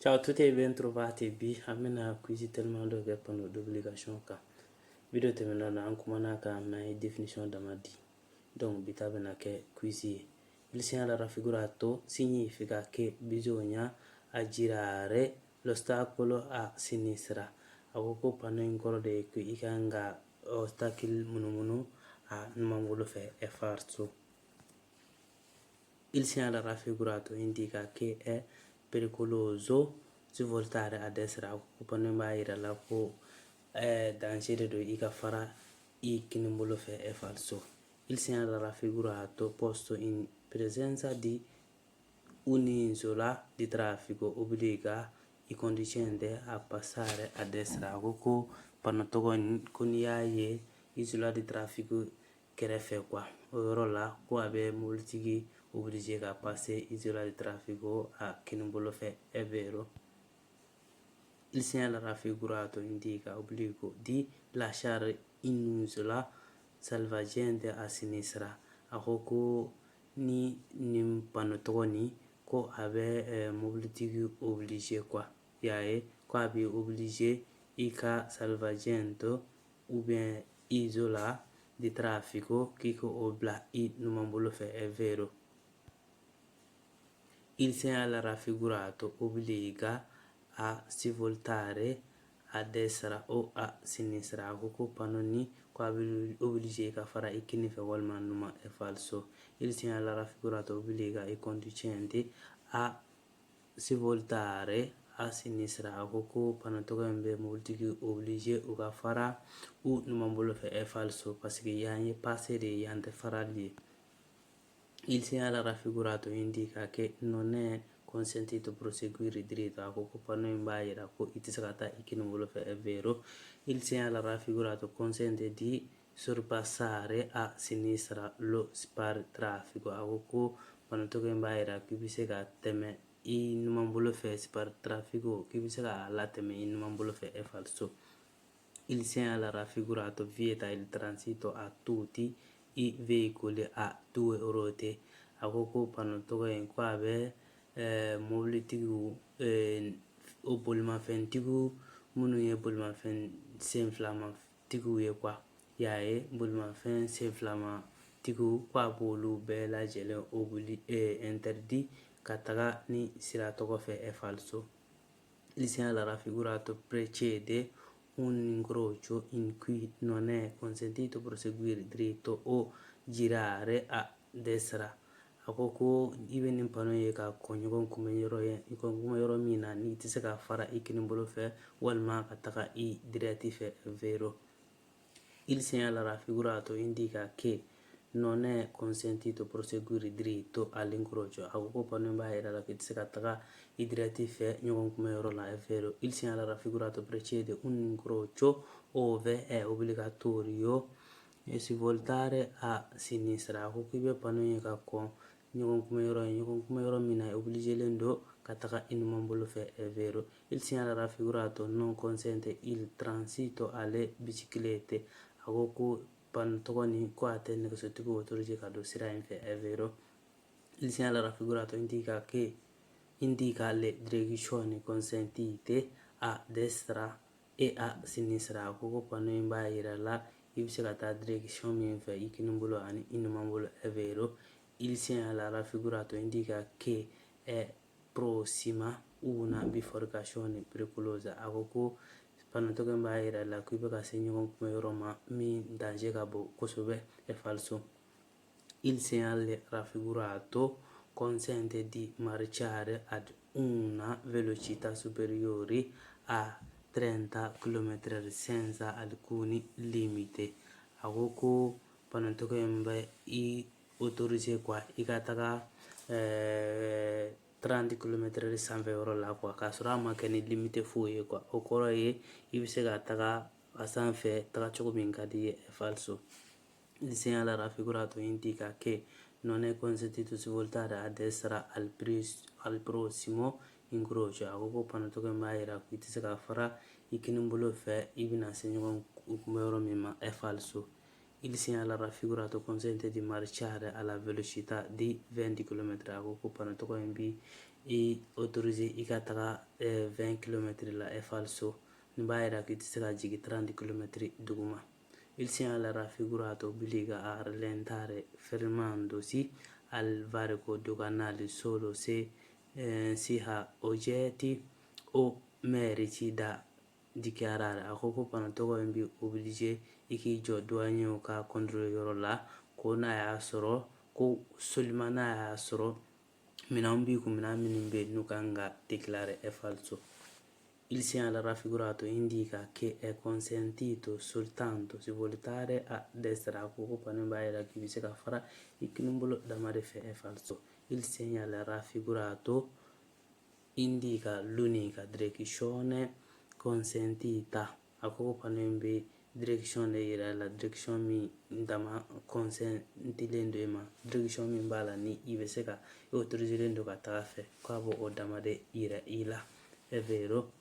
Ciao a tutti e ben trovati bi amena quizi tellement de gapano d'obligation ka video temena na ankumana ka mai definition damadi donc bitabena che quizi il segnale raffigurato significa che bisogna aggirare l'ostacolo a sinistra akoko pano inkoro de qui ikanga ostacolo munumunu a numangolo fe è farso. Il segnale raffigurato indica che è pericoloso svoltare a destra occupando maira la ko danger do ica fara I kinimbolo fe è falso. Il segnale raffigurato posto in presenza di un'isola di traffico obbliga i conducenti a passare a destra koko panotogon kuniyaye isola di traffico kɛrɛfɛ quoi o yɔrɔ la ko a bɛ mobilitigi obligé ka passer isola di traffico a kinibolo fɛ è vero. Il segnale raffigurato indica obbligo di lasciare un'isola salvagente a sinistra akoko ni panotogoni ko a bɛ mobilitigi obligé quoi yaye ko a bɛ obligé i ka salvagente ou bien isola di traffico che obla I numambolo fe è vero. Il segnale raffigurato obbliga a svoltare a destra o a sinistra koko panoni ko obligé ka fara I kini fe walma numa è falso. Il segnale raffigurato obbliga I conducenti a svoltare a sinistra koko panotogambe mobilitigi obligé o ka fara u numambolo fe è falso parce que yanye passé de yante fara lì. Il segnale raffigurato indica che non è consentito proseguire dritto a occupano in baira ko itisakata ikinumolo fe è vero. Il segnale raffigurato consente di sorpassare a sinistra lo spar traffico a ko panotoga in baira kibisega teme I numambolo fe spar traffico kibisega la teme in numambolo fe è falso. Il segnale raffigurato vieta il transito a tutti I veicoli a due ruote akoko panotoga in kwa be mobilitigu o bolimafɛntigiw minnu ye bolimafɛn senfilatigiw ye kwa yaye bolimafɛn senfilatigiw kwa b'olu bɛɛ lajɛlen interdit ka taga ni sira tɔgɔ fɛ è falso. Il segnale raffigurato precede un incrocio in cui non è consentito proseguire dritto o girare a destra akoko I bɛ nin pano ye ka kɔɲɔgɔn kunbɛn yɔrɔ ye I kɔn yɔrɔ min na ni tɛ se ka fara I kinibolo fɛ walima ka taga I diretti fɛ è vero. Il segnale raffigurato indica che non è consentito proseguire dritto all'incrocio akoko pano b'a yira la k'i tɛ se ka taga I diretti fɛ ɲɔgɔn kunbɛn yɔrɔ la è vero. Il segnale raffigurato precede un incrocio ove è obbligatorio svoltare a sinistra akoko I bɛ pano ye ka kɔn ɲɔgɔn kunbɛn yɔrɔ min na è obligé len do ka taga I numambolo fɛ è vero. Il segnale raffigurato non consente il transito alle biciclette akoko panotogoni ko a tɛ nɛgɛsotigi autorisé ka don sira in fɛ è vero. Il segnale raffigurato indica le direzioni consentite a destra e a sinistra akoko pano in b'a yira la I bɛ se ka taa direction min fɛ I kinibolo ani I numambolo è vero. Il segnale raffigurato indica che è prossima una bifurcazione pericolosa akoko panotoga b'a yira la ko I bɛ ka se ɲɔgɔn kunbɛn yɔrɔ ma min danger ka bon kosɛbɛ è falso. Il segnale raffigurato consente di marciare ad una velocità superiore a 30 km/h senza alcuni limiti akoko panotoga bɛ I autorisé quoi I ka taga 30 km/h sanfɛ yɔrɔ la quoi k'a sɔrɔ a ma kɛ ni limite foyi ye quoi o kɔrɔ ye I bɛ se ka taga a sanfɛ taga cogo min ka di ye è falso. Il segnale raffigurato indica che non è consentito svoltare a destra al prossimo incrocio akoko panotoga b'a yira ko I tɛ se ka fara I kinibolo fɛ I bɛna se ɲɔgɔn kunbɛn yɔrɔ min ma è falso. Il segnale raffigurato consente di marciare alla velocità di 20 km akoko panotoga bi i autorisé i ka taga 20 km la è falso. Ni b'a yira k'i tɛ se ka jigin 30 km duguma. Il segnale raffigurato obbliga a rallentare fermandosi al varco doganale solo se si ha oggetti o merci da dichiarare. A ko ko panatogo in bi obligé i k'i jɔ douanier ka contrôle yɔrɔ la ko n'a y'a sɔrɔ ko seulement n'a y'a sɔrɔ minɛnw b'i kun minɛn minnu bɛ n'u kan ka déclarer è falso. Il segnale raffigurato indica che è consentito soltanto svoltare a destra. A ko ko pano b'a yira k'i bɛ se ka fara i kinin bolo damade fɛ è falso. Il segnale raffigurato indica l'unica direzione consentita. A ko ko pano in bɛ direction de yira la direction min dama consentilen do i ma, direction min b'a la ni i bɛ se ka i autorisélen do ka taga fɛ k'a b'o o damade yira i la. È vero.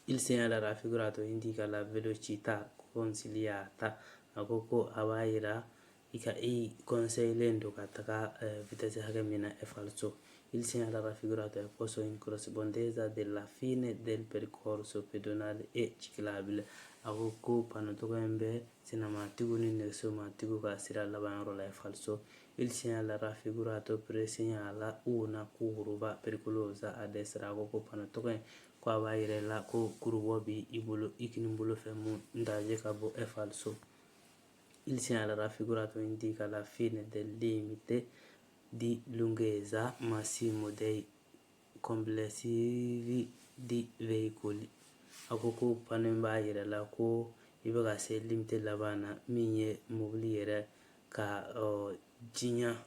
Il segnale raffigurato indica la velocità consigliata. A ko ko a b'a yira i conseillen do ka taga vitesse hakɛ min na è falso. Il segnale raffigurato è posto in corrispondenza della fine del percorso pedonale e ciclabile. A ko ko panotogo in bɛ senamatigiw ni nɛgɛsobatigiw ka sira laban yɔrɔ la è falso. Il segnale raffigurato presegnala una curva pericolosa a destra. A ko ko panotogo in ko a b'a yira la ko kurubɔ bi i bolo i kinin bolo fɛ mun danger ka bon è falso. Il segnale raffigurato indica la fine del limite di lunghezza massimo dei complessivi di veicoli. A ko ko pano in b'a yira la ko i bɛ ka se limite laban na min ye mobili yɛrɛ ka janya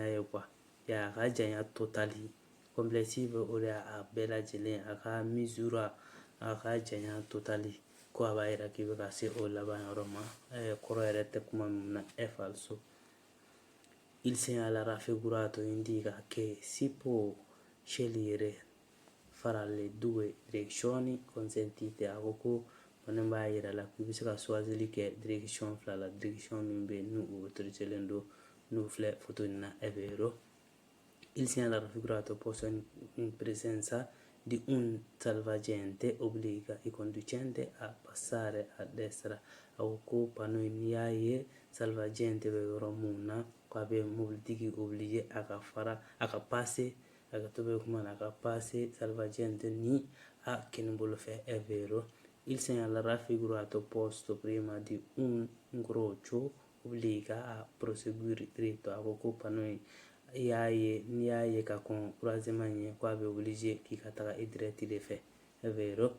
ye quoi. Ya ka janya totali. Complessive o de a bɛɛ lajɛlen a ka mesure a ka janya totali ko a b'a yira k'i bɛ ka se o laban yɔrɔ ma. Kɔrɔ yɛrɛ tɛ kuma min na è falso. Il segnale raffigurato indica che si può scegliere fra le due direzioni consentite. A ko ko pano b'a yira la k'i bɛ se ka choisili kɛ direction fila la, direction min bɛ n'u autoriselen do n'u filɛ photo in na. È vero. Il segnale raffigurato posto in presenza di un salvagente obbliga il conducente a passare a destra. A ko ko pano in y'a ye salvagente bɛ yɔrɔ mun na ko a bɛ mobilitigi obligé a ka fara a ka passe a ka to bɛ kuma na a ka passe salvagente ni a kinin bolo fɛ. È vero. Il segnale raffigurato posto prima di un incrocio obbliga a proseguire dritto. A ko ko pano in n'i y'a ye ka kɔn croisement ɲɛ ko a bɛ obligé k'i ka taga i direct de fɛ. È vero.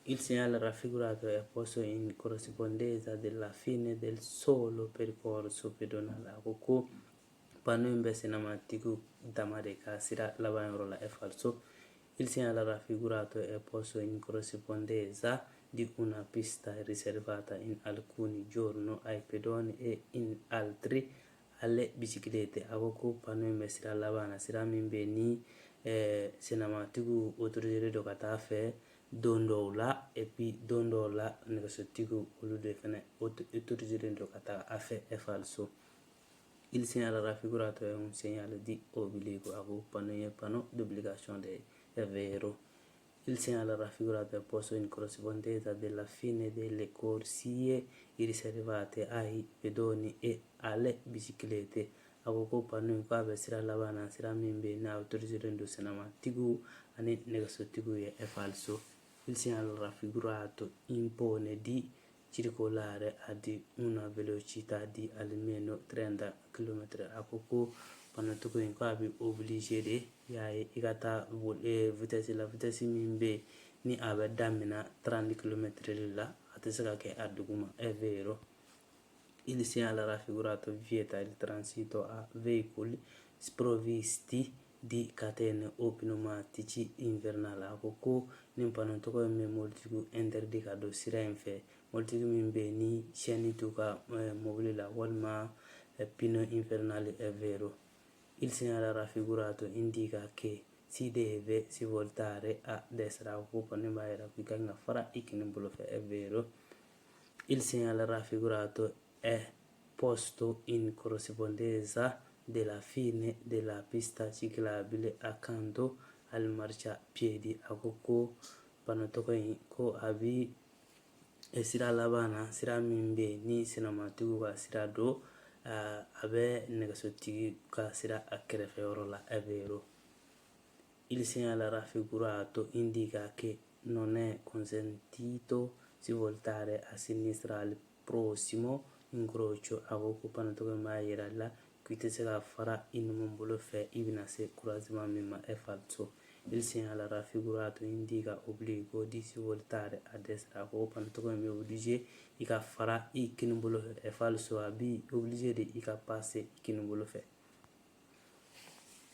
Il segnale raffigurato è posto in corrispondenza della fine del solo percorso pedonale. A ko ko pano in bɛ senamatigiw dama de ka sira laban yɔrɔ la è falso. Il segnale raffigurato è posto in corrispondenza di una pista riservata in alcuni giorni ai pedoni e in altri alle biciclette. A ko ko pano in bɛ sira laban na sira min bɛ ni senamatigiw autorisé do ka taa fɛ don dɔw la et puis don dɔw la nɛgɛsotigiw olu de fɛnɛ autorisé do ka taa a fɛ è falso. Il segnale raffigurato è un segnale di obbligo. A ko pano ye pano d'obligation de è vero. Il segnale raffigurato è posto in corrispondenza della fine delle corsie riservate ai pedoni e alle biciclette. A ko ko pano in ko a bɛ sira laban na sira min bɛ n'a autorisé do senamatigiw ani nɛgɛsotigiw ye è falso. Il segnale raffigurato impone di circolare ad una velocità di almeno 30 km. A ko ko panotogo in ko a bɛ obligé de y'a ye i ka taa vitesse la vitesse min bɛ ni a bɛ damina 30 km la a tɛ se ka kɛ a duguma. È vero. Il segnale raffigurato vieta il transito a veicoli sprovvisti di catene o pneumatici invernali. A ko ko nin panotogo in bɛ mobilitigiw interdit ka don sira in fɛ mobilitigi min bɛ ni chaîne t'u ka mobili la walima pneu invernali. È vero. Il segnale raffigurato indica che si deve svoltare a destra. A ko pano b'a yira k'i kan ka fara i kinin bolo fɛ. È vero. Il segnale raffigurato è posto in corrispondenza della fine della pista ciclabile accanto al marciapiedi. Akoko panotokoi ko abi sira labana sira min be ni sinamatigiw ka sira do a bɛ nɛgɛsotigi ka sira a kɛrɛfɛ yɔrɔ la è vero. Il segnale raffigurato indica che non è consentito svoltare a sinistra al prossimo incrocio. Akoko panotokoi ma yira la k'i se ka fara i numan bolo fɛ i bɛna se croisement min ma è falso. Il segnale raffigurato indica obbligo di svoltare a destra. Akoko panotokoi mi obligé i ka fara i kini bolo fɛ è falso. Abi obligé de i ka passe i kini bolo fɛ.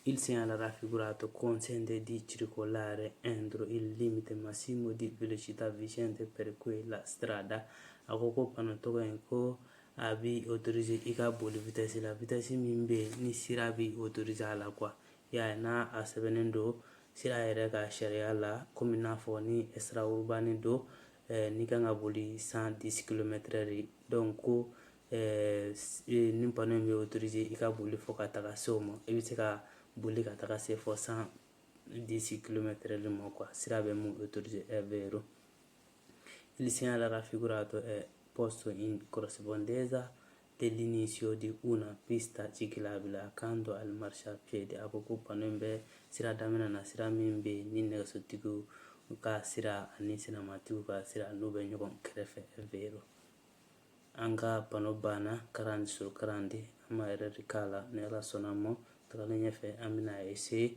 Il segnale raffigurato consente di circolare entro il limite massimo di velocità vigente per quella strada. Akoko panotokoi ko abi autorisé i ka boli vitesse la vitesse min be ni sira bi autorisé a la quoi. Ya n'a a sɛbɛnnen don sira yɛrɛ ka sariya la komi n'a fɔ ni sira urbaine don ni kan ka boli 110 km/h. Donc ko ni panneau in bɛ autorisé i ka boli fo ka taga se o ma. I bɛ se ka boli ka taga se fo 110 km/h ma quoi. Sira bɛ mun autorisé è vero. Il segnale raffigurato è posto in corrispondenza dell'inizio di una pista ciclabile accanto al marciapiede. Akoko panneau in bɛ sira daminɛ na sira min bɛ ni nɛgɛsotigiw ka sira ani sinamatigiw ka sira n'u bɛ ɲɔgɔn kɛrɛfɛ è vero. An ka panneau banna 40/40 an ma erreur k'a la ni Ala sɔnna ma. Tagalen ɲɛfɛ an bɛna essayer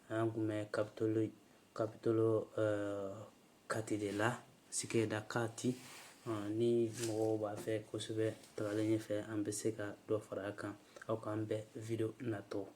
an kun bɛ capitolo 4 de la scheda 4 ni mɔgɔw b'a fɛ kosɛbɛ tagalen ɲɛfɛ an bɛ se ka dɔ fara a kan aw k'an bɛn video natɔ.